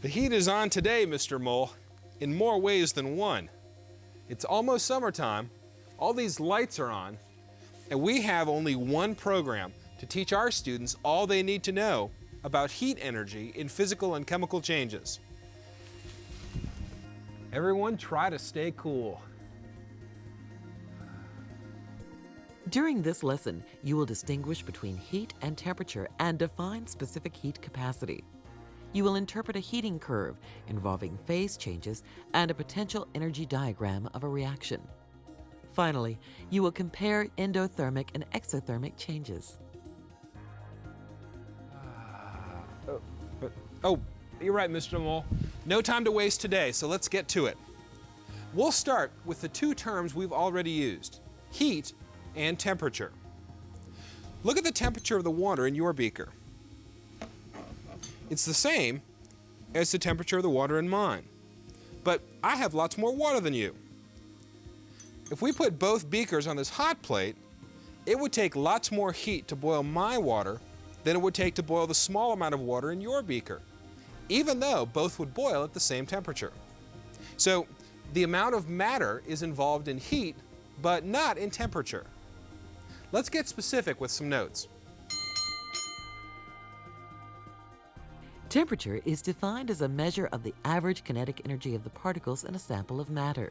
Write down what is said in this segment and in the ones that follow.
The heat is on today, Mr. Mole, in more ways than one. It's almost summertime, all these lights are on, and we have only one program to teach our students all they need to know about heat energy in physical and chemical changes. Everyone try to stay cool. During this lesson, you will distinguish between heat and temperature and define specific heat capacity. You will interpret a heating curve involving phase changes and a potential energy diagram of a reaction. Finally, you will compare endothermic and exothermic changes. Oh, you're right, Mr. Mole. No time to waste today, so let's get to it. We'll start with the two terms we've already used, heat and temperature. Look at the temperature of the water in your beaker. It's the same as the temperature of the water in mine, but I have lots more water than you. If we put both beakers on this hot plate, it would take lots more heat to boil my water than it would take to boil the small amount of water in your beaker, even though both would boil at the same temperature. So the amount of matter is involved in heat, but not in temperature. Let's get specific with some notes. Temperature is defined as a measure of the average kinetic energy of the particles in a sample of matter.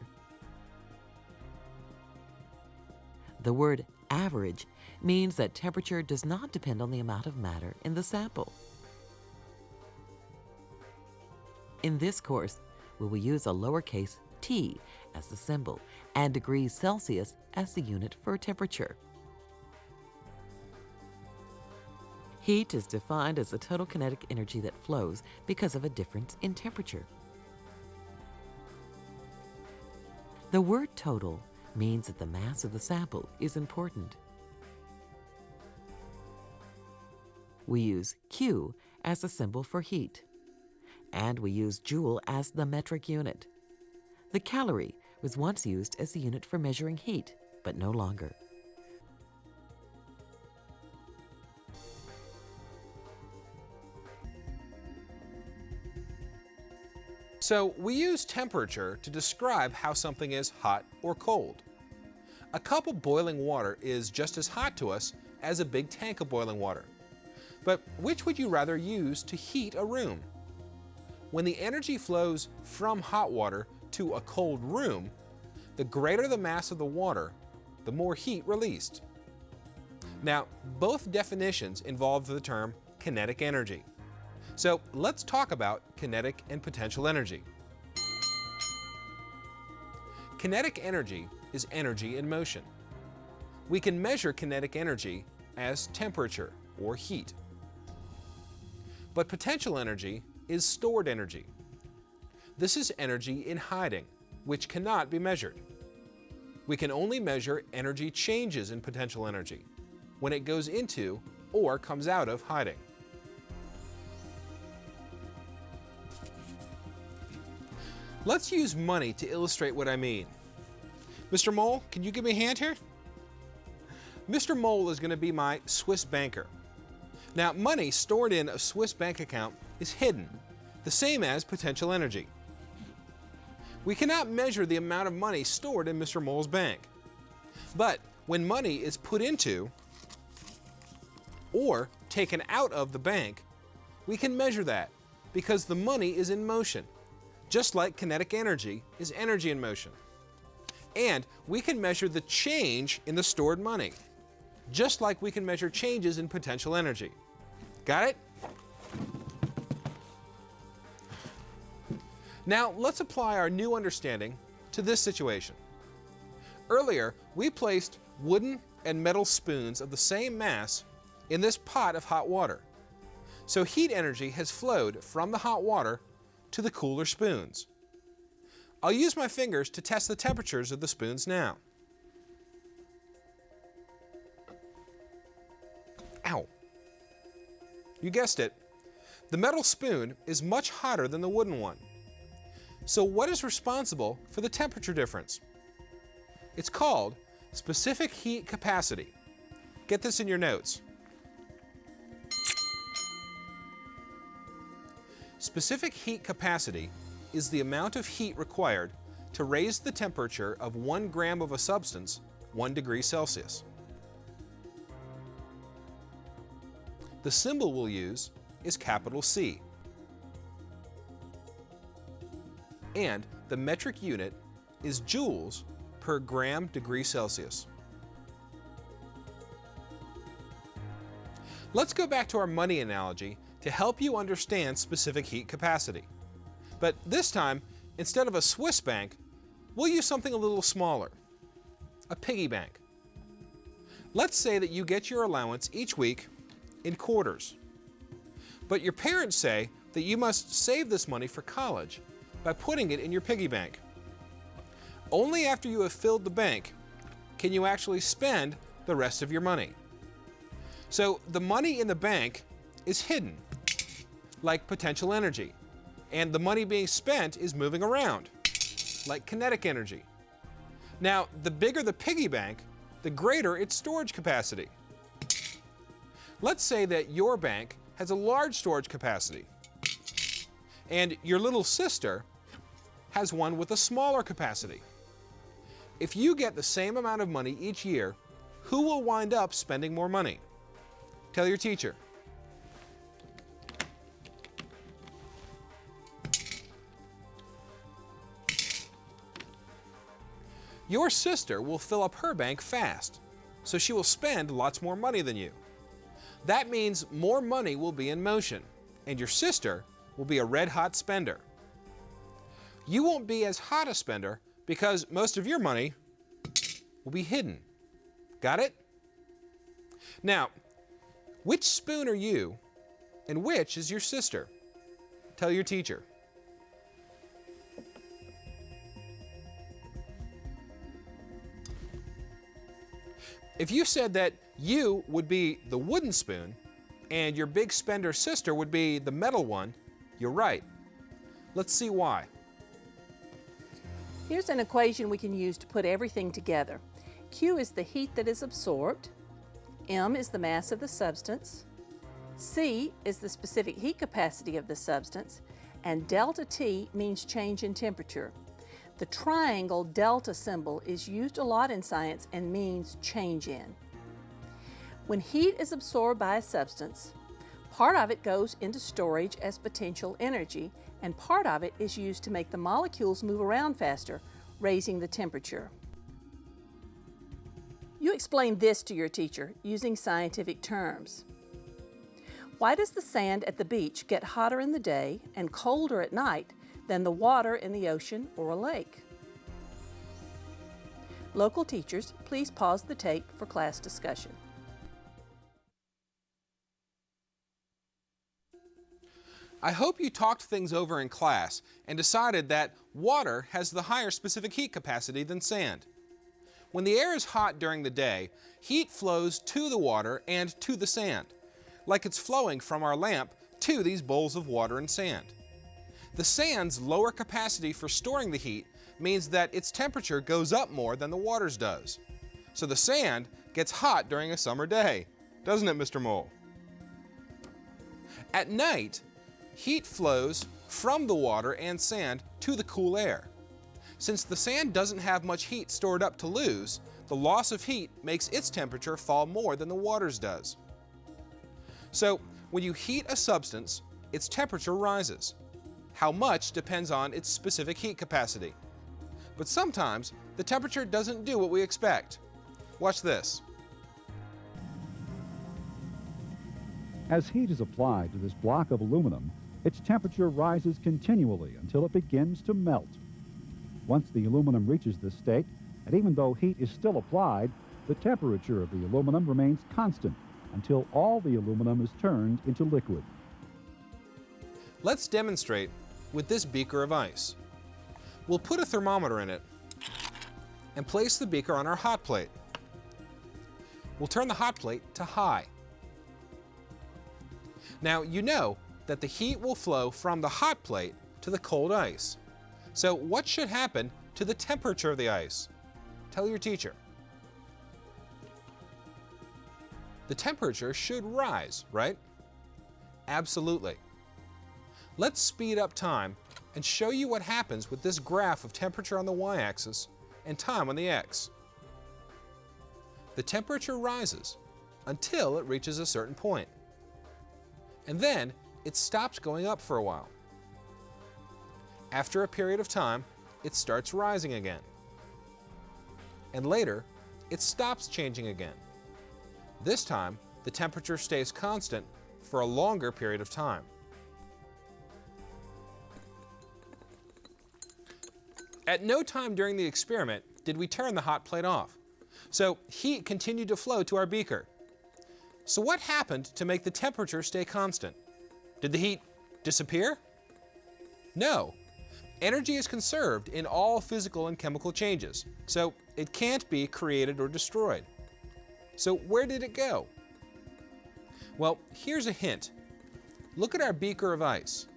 The word average means that temperature does not depend on the amount of matter in the sample. In this course, we will use a lowercase t as the symbol and degrees Celsius as the unit for temperature. Heat is defined as the total kinetic energy that flows because of a difference in temperature. The word total means that the mass of the sample is important. We use Q as the symbol for heat, and we use joule as the metric unit. The calorie was once used as the unit for measuring heat, but no longer. So we use temperature to describe how something is hot or cold. A cup of boiling water is just as hot to us as a big tank of boiling water. But which would you rather use to heat a room? When the energy flows from hot water to a cold room, the greater the mass of the water, the more heat released. Now, both definitions involve the term kinetic energy. So let's talk about kinetic and potential energy. Kinetic energy is energy in motion. We can measure kinetic energy as temperature or heat. But potential energy is stored energy. This is energy in hiding, which cannot be measured. We can only measure energy changes in potential energy when it goes into or comes out of hiding. Let's use money to illustrate what I mean. Mr. Mole, can you give me a hand here? Mr. Mole is going to be my Swiss banker. Now, money stored in a Swiss bank account is hidden, the same as potential energy. We cannot measure the amount of money stored in Mr. Mole's bank. But when money is put into or taken out of the bank, we can measure that because the money is in motion, just like kinetic energy is energy in motion. And we can measure the change in the stored money, just like we can measure changes in potential energy. Got it? Now, let's apply our new understanding to this situation. Earlier, we placed wooden and metal spoons of the same mass in this pot of hot water. So heat energy has flowed from the hot water to the cooler spoons. I'll use my fingers to test the temperatures of the spoons now. Ow! You guessed it. The metal spoon is much hotter than the wooden one. So what is responsible for the temperature difference? It's called specific heat capacity. Get this in your notes. Specific heat capacity is the amount of heat required to raise the temperature of 1 gram of a substance 1 degree Celsius. The symbol we'll use is capital C. And the metric unit is joules per gram degree Celsius. Let's go back to our money analogy to help you understand specific heat capacity. But this time, instead of a Swiss bank, we'll use something a little smaller, a piggy bank. Let's say that you get your allowance each week in quarters. But your parents say that you must save this money for college by putting it in your piggy bank. Only after you have filled the bank can you actually spend the rest of your money. So the money in the bank is hidden, like potential energy, and the money being spent is moving around, like kinetic energy. Now, the bigger the piggy bank, the greater its storage capacity. Let's say that your bank has a large storage capacity, and your little sister has one with a smaller capacity. If you get the same amount of money each year, who will wind up spending more money? Tell your teacher. Your sister will fill up her bank fast, so she will spend lots more money than you. That means more money will be in motion, and your sister will be a red-hot spender. You won't be as hot a spender because most of your money will be hidden. Got it? Now, which spoon are you and which is your sister? Tell your teacher. If you said that you would be the wooden spoon and your big spender sister would be the metal one, you're right. Let's see why. Here's an equation we can use to put everything together. Q is the heat that is absorbed, M is the mass of the substance, C is the specific heat capacity of the substance, and delta T means change in temperature. The triangle delta symbol is used a lot in science and means change in. When heat is absorbed by a substance, part of it goes into storage as potential energy, and part of it is used to make the molecules move around faster, raising the temperature. You explain this to your teacher using scientific terms. Why does the sand at the beach get hotter in the day and colder at night than the water in the ocean or a lake? Local teachers, please pause the tape for class discussion. I hope you talked things over in class and decided that water has the higher specific heat capacity than sand. When the air is hot during the day, heat flows to the water and to the sand, like it's flowing from our lamp to these bowls of water and sand. The sand's lower capacity for storing the heat means that its temperature goes up more than the water's does. So the sand gets hot during a summer day, doesn't it, Mr. Mole? At night, heat flows from the water and sand to the cool air. Since the sand doesn't have much heat stored up to lose, the loss of heat makes its temperature fall more than the water's does. So, when you heat a substance, its temperature rises. How much depends on its specific heat capacity. But sometimes, the temperature doesn't do what we expect. Watch this. As heat is applied to this block of aluminum, its temperature rises continually until it begins to melt. Once the aluminum reaches this state, and even though heat is still applied, the temperature of the aluminum remains constant until all the aluminum is turned into liquid. Let's demonstrate with this beaker of ice. We'll put a thermometer in it and place the beaker on our hot plate. We'll turn the hot plate to high. Now, you know that the heat will flow from the hot plate to the cold ice. So what should happen to the temperature of the ice? Tell your teacher. The temperature should rise, right? Absolutely. Let's speed up time and show you what happens with this graph of temperature on the y-axis and time on the x. The temperature rises until it reaches a certain point, and then it stops going up for a while. After a period of time, it starts rising again, and later it stops changing again. This time, the temperature stays constant for a longer period of time. At no time during the experiment did we turn the hot plate off, so heat continued to flow to our beaker. So what happened to make the temperature stay constant? Did the heat disappear? No. Energy is conserved in all physical and chemical changes, so it can't be created or destroyed. So where did it go? Well, here's a hint. Look at our beaker of ice.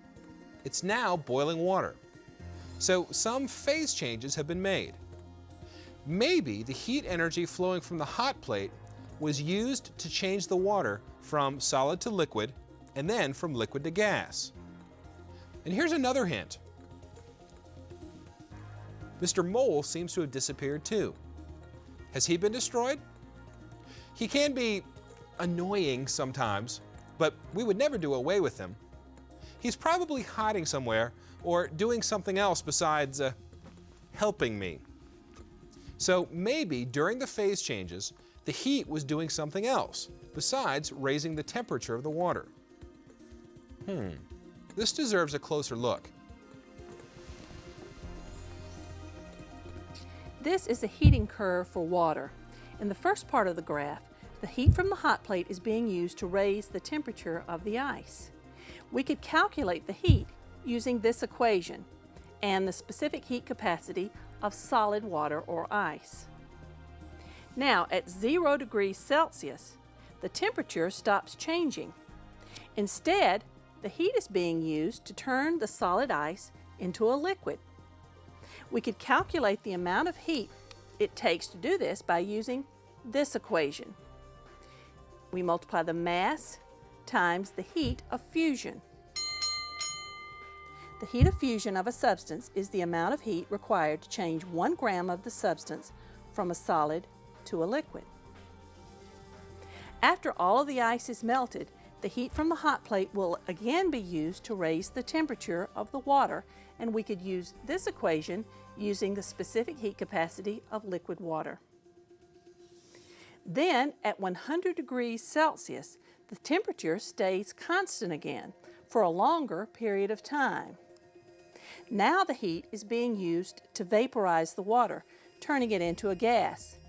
It's now boiling water. So some phase changes have been made. Maybe the heat energy flowing from the hot plate was used to change the water from solid to liquid and then from liquid to gas. And here's another hint. Mr. Mole seems to have disappeared too. Has he been destroyed? He can be annoying sometimes, but we would never do away with him. He's probably hiding somewhere or doing something else besides helping me. So maybe during the phase changes, the heat was doing something else besides raising the temperature of the water. This deserves a closer look. This is a heating curve for water. In the first part of the graph, the heat from the hot plate is being used to raise the temperature of the ice. We could calculate the heat using this equation and the specific heat capacity of solid water or ice. Now, at 0 degrees Celsius, the temperature stops changing. Instead, the heat is being used to turn the solid ice into a liquid. We could calculate the amount of heat it takes to do this by using this equation. We multiply the mass times the heat of fusion. The heat of fusion of a substance is the amount of heat required to change 1 gram of the substance from a solid to a liquid. After all of the ice is melted, the heat from the hot plate will again be used to raise the temperature of the water, and we could use this equation using the specific heat capacity of liquid water. Then, at 100 degrees Celsius, the temperature stays constant again for a longer period of time. Now the heat is being used to vaporize the water, turning it into a gas.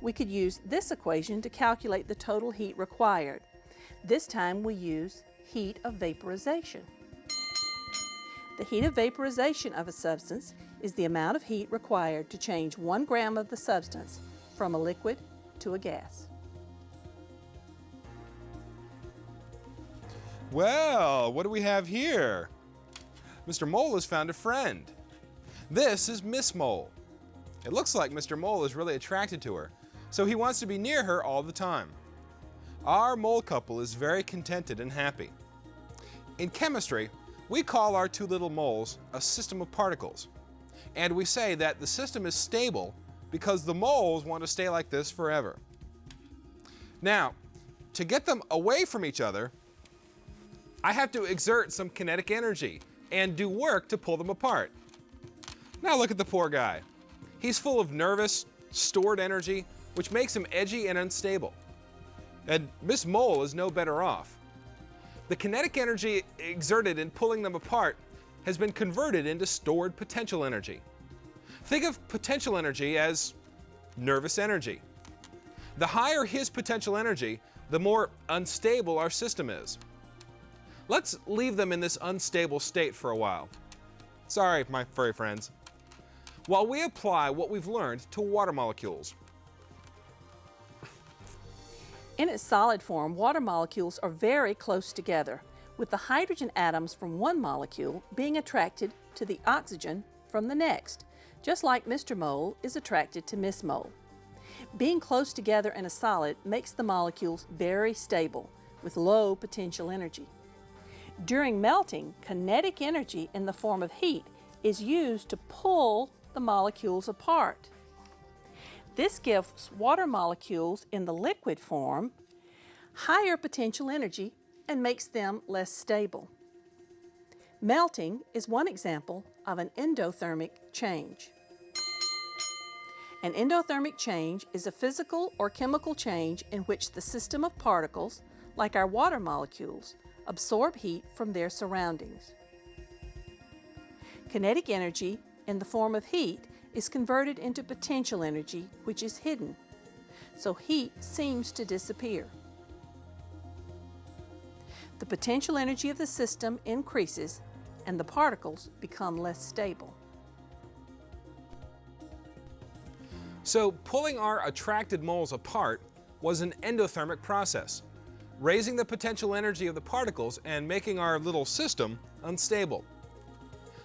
We could use this equation to calculate the total heat required. This time we use heat of vaporization. The heat of vaporization of a substance is the amount of heat required to change 1 gram of the substance from a liquid to a gas. Well, what do we have here? Mr. Mole has found a friend. This is Miss Mole. It looks like Mr. Mole is really attracted to her, so he wants to be near her all the time. Our mole couple is very contented and happy. In chemistry, we call our two little moles a system of particles, and we say that the system is stable because the moles want to stay like this forever. Now, to get them away from each other, I have to exert some kinetic energy and do work to pull them apart. Now look at the poor guy. He's full of nervous, stored energy, which makes him edgy and unstable. And Miss Mole is no better off. The kinetic energy exerted in pulling them apart has been converted into stored potential energy. Think of potential energy as nervous energy. The higher his potential energy, the more unstable our system is. Let's leave them in this unstable state for a while. Sorry, my furry friends. While we apply what we've learned to water molecules. In its solid form, water molecules are very close together, with the hydrogen atoms from one molecule being attracted to the oxygen from the next, just like Mr. Mole is attracted to Miss Mole. Being close together in a solid makes the molecules very stable, with low potential energy. During melting, kinetic energy in the form of heat is used to pull the molecules apart. This gives water molecules in the liquid form higher potential energy and makes them less stable. Melting is one example of an endothermic change. An endothermic change is a physical or chemical change in which the system of particles, like our water molecules, absorb heat from their surroundings. Kinetic energy in the form of heat is converted into potential energy, which is hidden, so heat seems to disappear. The potential energy of the system increases and the particles become less stable. So pulling our attracted moles apart was an endothermic process, raising the potential energy of the particles and making our little system unstable.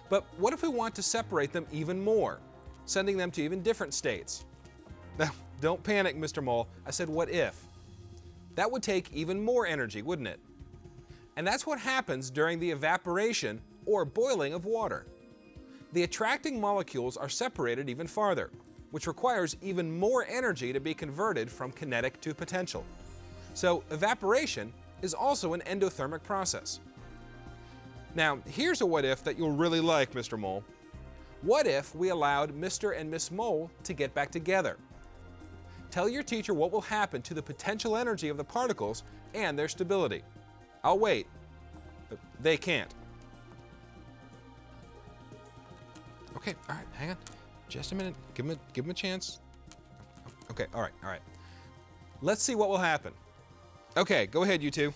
But what if we want to separate them even more, sending them to even different states? Now, don't panic, Mr. Mole. I said what if. That would take even more energy, wouldn't it? And that's what happens during the evaporation or boiling of water. The attracting molecules are separated even farther, which requires even more energy to be converted from kinetic to potential. So evaporation is also an endothermic process. Now, here's a what if that you'll really like, Mr. Mole. What if we allowed Mr. and Miss Mole to get back together? Tell your teacher what will happen to the potential energy of the particles and their stability. I'll wait. They can't. Okay, all right, hang on. Just a minute. Give him a chance. Okay, all right. Let's see what will happen. Okay, go ahead, you two.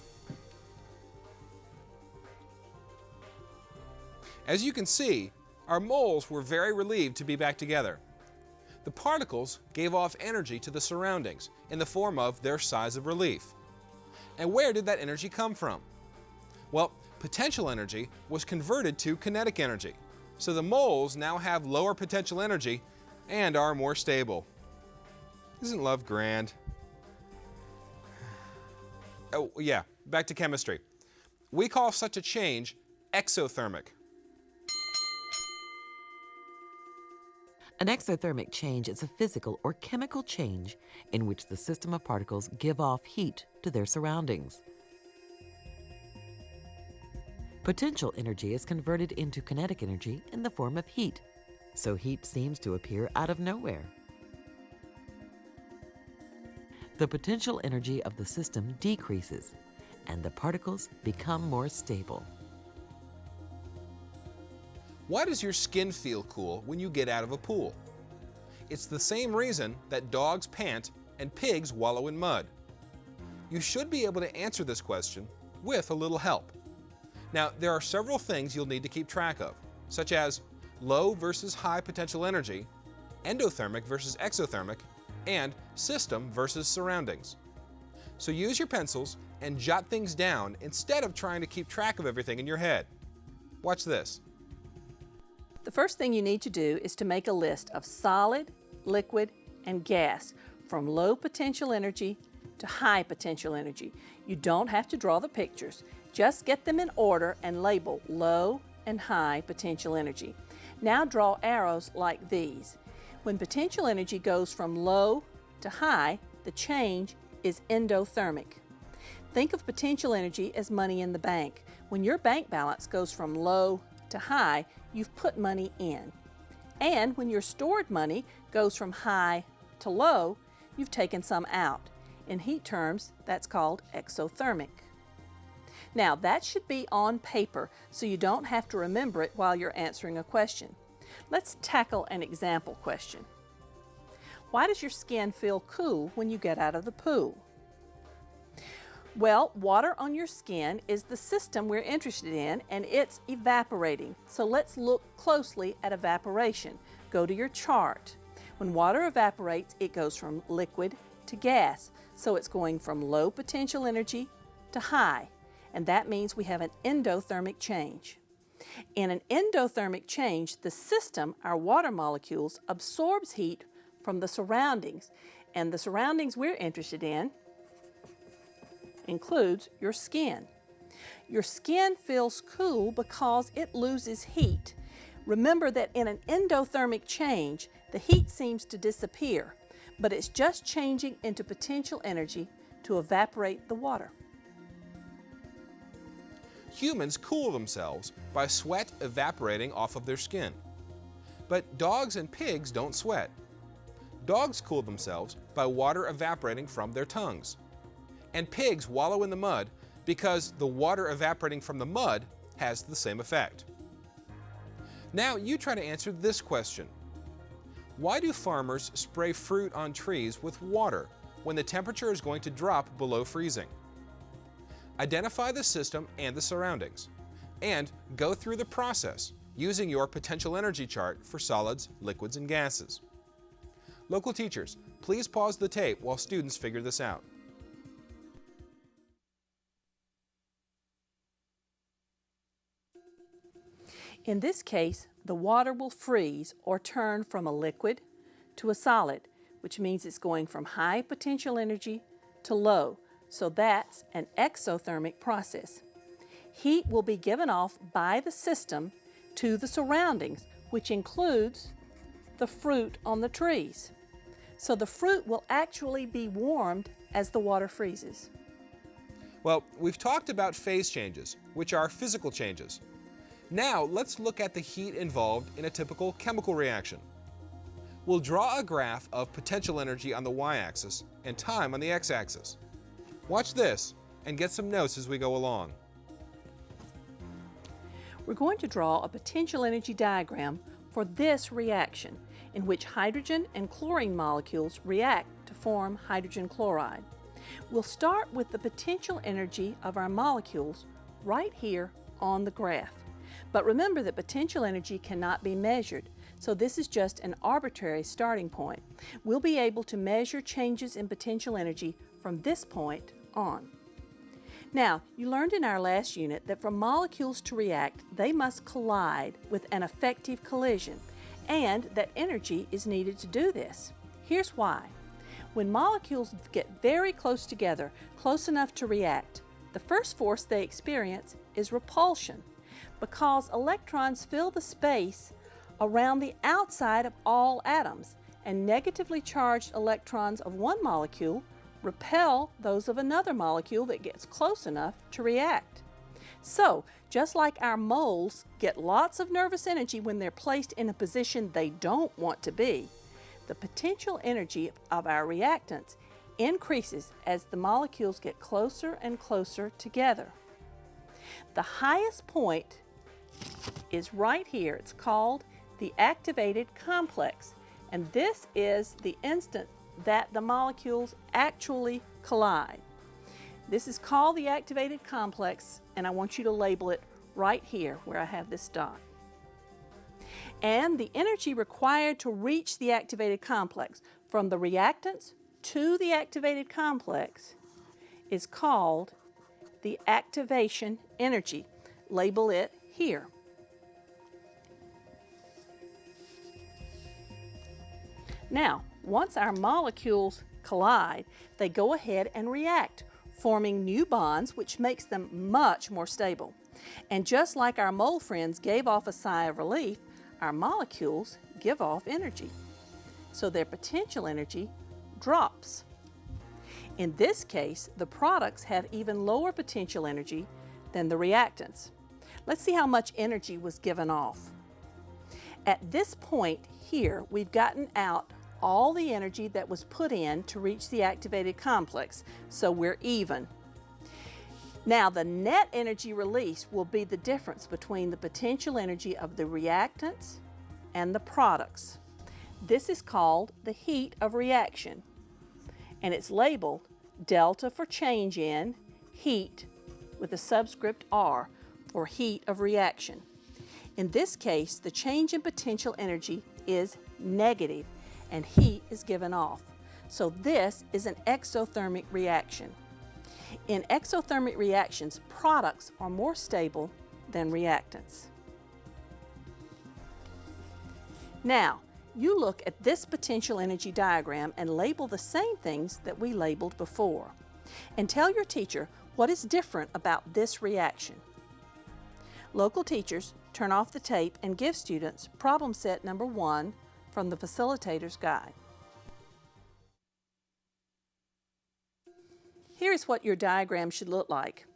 As you can see, our moles were very relieved to be back together. The particles gave off energy to the surroundings in the form of their sighs of relief. And where did that energy come from? Well, potential energy was converted to kinetic energy. So the moles now have lower potential energy and are more stable. Isn't love grand? Oh, yeah, back to chemistry. We call such a change exothermic. An exothermic change is a physical or chemical change in which the system of particles give off heat to their surroundings. Potential energy is converted into kinetic energy in the form of heat, so heat seems to appear out of nowhere. The potential energy of the system decreases, and the particles become more stable. Why does your skin feel cool when you get out of a pool? It's the same reason that dogs pant and pigs wallow in mud. You should be able to answer this question with a little help. Now, there are several things you'll need to keep track of, such as low versus high potential energy, endothermic versus exothermic, and system versus surroundings. So use your pencils and jot things down instead of trying to keep track of everything in your head. Watch this. The first thing you need to do is to make a list of solid, liquid, and gas from low potential energy to high potential energy. You don't have to draw the pictures. Just get them in order and label low and high potential energy. Now draw arrows like these. When potential energy goes from low to high, the change is endothermic. Think of potential energy as money in the bank. When your bank balance goes from low to high, you've put money in. And when your stored money goes from high to low, you've taken some out. In heat terms, that's called exothermic. Now, that should be on paper so you don't have to remember it while you're answering a question. Let's tackle an example question. Why does your skin feel cool when you get out of the pool? Well, water on your skin is the system we're interested in, and it's evaporating. So let's look closely at evaporation. Go to your chart. When water evaporates, it goes from liquid to gas. So it's going from low potential energy to high, and that means we have an endothermic change. In an endothermic change, the system, our water molecules, absorbs heat from the surroundings, and the surroundings we're interested in includes your skin. Your skin feels cool because it loses heat. Remember that in an endothermic change, the heat seems to disappear, but it's just changing into potential energy to evaporate the water. Humans cool themselves by sweat evaporating off of their skin. But dogs and pigs don't sweat. Dogs cool themselves by water evaporating from their tongues. And pigs wallow in the mud because the water evaporating from the mud has the same effect. Now you try to answer this question. Why do farmers spray fruit on trees with water when the temperature is going to drop below freezing? Identify the system and the surroundings, and go through the process using your potential energy chart for solids, liquids, and gases. Local teachers, please pause the tape while students figure this out. In this case, the water will freeze or turn from a liquid to a solid, which means it's going from high potential energy to low. So that's an exothermic process. Heat will be given off by the system to the surroundings, which includes the fruit on the trees. So the fruit will actually be warmed as the water freezes. Well, we've talked about phase changes, which are physical changes. Now let's look at the heat involved in a typical chemical reaction. We'll draw a graph of potential energy on the y-axis and time on the x-axis. Watch this and get some notes as we go along. We're going to draw a potential energy diagram for this reaction, in which hydrogen and chlorine molecules react to form hydrogen chloride. We'll start with the potential energy of our molecules right here on the graph. But remember that potential energy cannot be measured, so this is just an arbitrary starting point. We'll be able to measure changes in potential energy from this point on. Now, you learned in our last unit that for molecules to react, they must collide with an effective collision, and that energy is needed to do this. Here's why. When molecules get very close together, close enough to react, the first force they experience is repulsion, because electrons fill the space around the outside of all atoms, and negatively charged electrons of one molecule repel those of another molecule that gets close enough to react. So, just like our moles get lots of nervous energy when they're placed in a position they don't want to be, the potential energy of our reactants increases as the molecules get closer and closer together. The highest point is right here. It's called the activated complex, and this is the instant that the molecules actually collide. This is called the activated complex, and I want you to label it right here where I have this dot. And the energy required to reach the activated complex from the reactants to the activated complex is called the activation energy. Label it here. Now, once our molecules collide, they go ahead and react, forming new bonds, which makes them much more stable. And just like our mole friends gave off a sigh of relief, our molecules give off energy. So their potential energy drops. In this case, the products have even lower potential energy than the reactants. Let's see how much energy was given off. At this point here, we've gotten out all the energy that was put in to reach the activated complex, so we're even. Now, the net energy release will be the difference between the potential energy of the reactants and the products. This is called the heat of reaction, and it's labeled delta for change in, heat with a subscript R for heat of reaction. In this case, the change in potential energy is negative and heat is given off. So this is an exothermic reaction. In exothermic reactions, products are more stable than reactants. Now, you look at this potential energy diagram and label the same things that we labeled before. And tell your teacher What is different about this reaction? Local teachers turn off the tape and give students problem set number 1 from the facilitator's guide. Here is what your diagram should look like.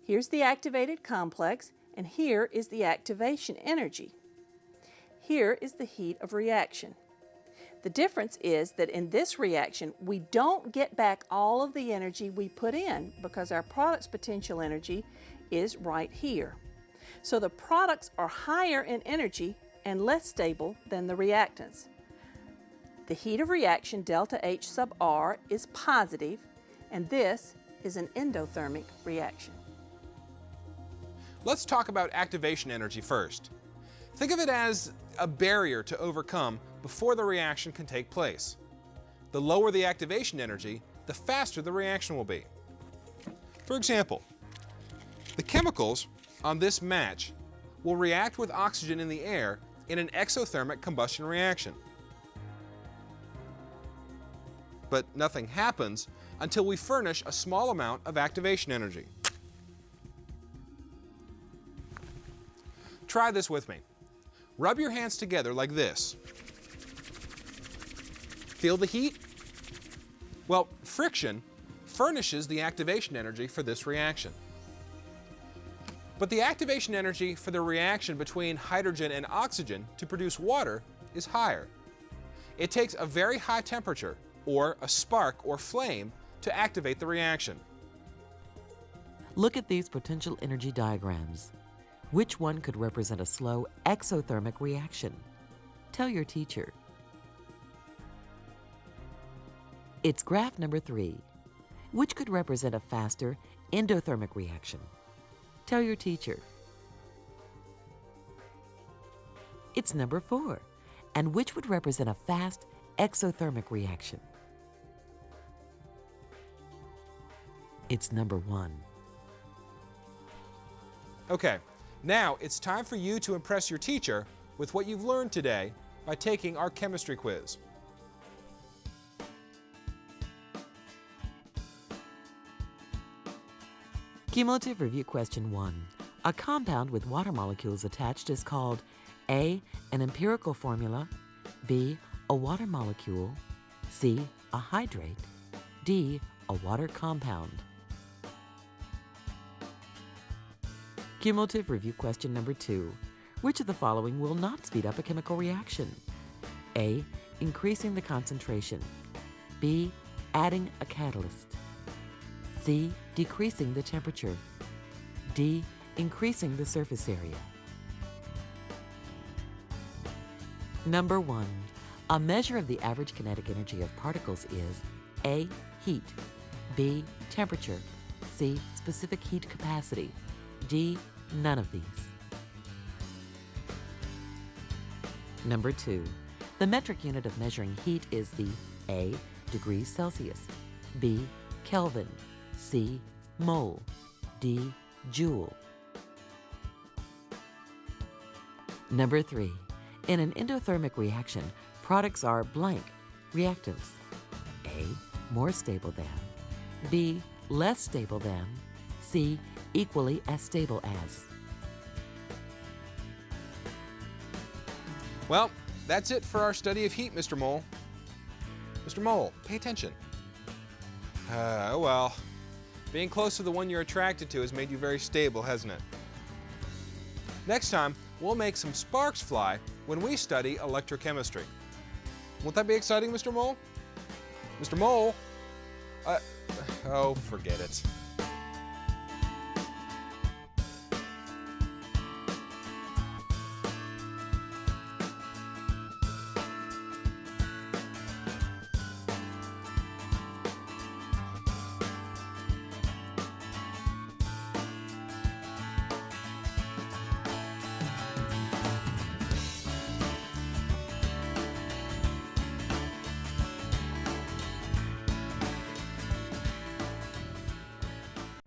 Here's the activated complex, and here is the activation energy. Here is the heat of reaction. The difference is that in this reaction, we don't get back all of the energy we put in because our product's potential energy is right here. So the products are higher in energy and less stable than the reactants. The heat of reaction, delta H sub R, is positive, and this is an endothermic reaction. Let's talk about activation energy first. Think of it as a barrier to overcome before the reaction can take place. The lower the activation energy, the faster the reaction will be. For example, the chemicals on this match will react with oxygen in the air in an exothermic combustion reaction. But nothing happens until we furnish a small amount of activation energy. Try this with me. Rub your hands together like this. Feel the heat? Well, friction furnishes the activation energy for this reaction. But the activation energy for the reaction between hydrogen and oxygen to produce water is higher. It takes a very high temperature, or a spark or flame, to activate the reaction. Look at these potential energy diagrams. Which one could represent a slow exothermic reaction? Tell your teacher. It's graph number 3. Which could represent a faster endothermic reaction? Tell your teacher. It's number 4. And which would represent a fast exothermic reaction? It's number 1. Okay, now it's time for you to impress your teacher with what you've learned today by taking our chemistry quiz. Cumulative review question 1. A compound with water molecules attached is called A, an empirical formula, B, a water molecule, C, a hydrate, D, a water compound. Cumulative review question number 2. Which of the following will not speed up a chemical reaction? A, increasing the concentration, B, adding a catalyst, C, decreasing the temperature, D, increasing the surface area. Number 1. A measure of the average kinetic energy of particles is A, heat, B, temperature, C, specific heat capacity, D, none of these. Number 2. The metric unit of measuring heat is the A, degrees Celsius, B, Kelvin, C, mole, D, joule. Number 3. In an endothermic reaction, products are blank reactants. A, more stable than, B, less stable than, C, equally as stable as. Well, that's it for our study of heat, Mr. Mole. Mr. Mole, pay attention. Oh well. Being close to the one you're attracted to has made you very stable, hasn't it? Next time, we'll make some sparks fly when we study electrochemistry. Won't that be exciting, Mr. Mole? Mr. Mole? Oh, forget it.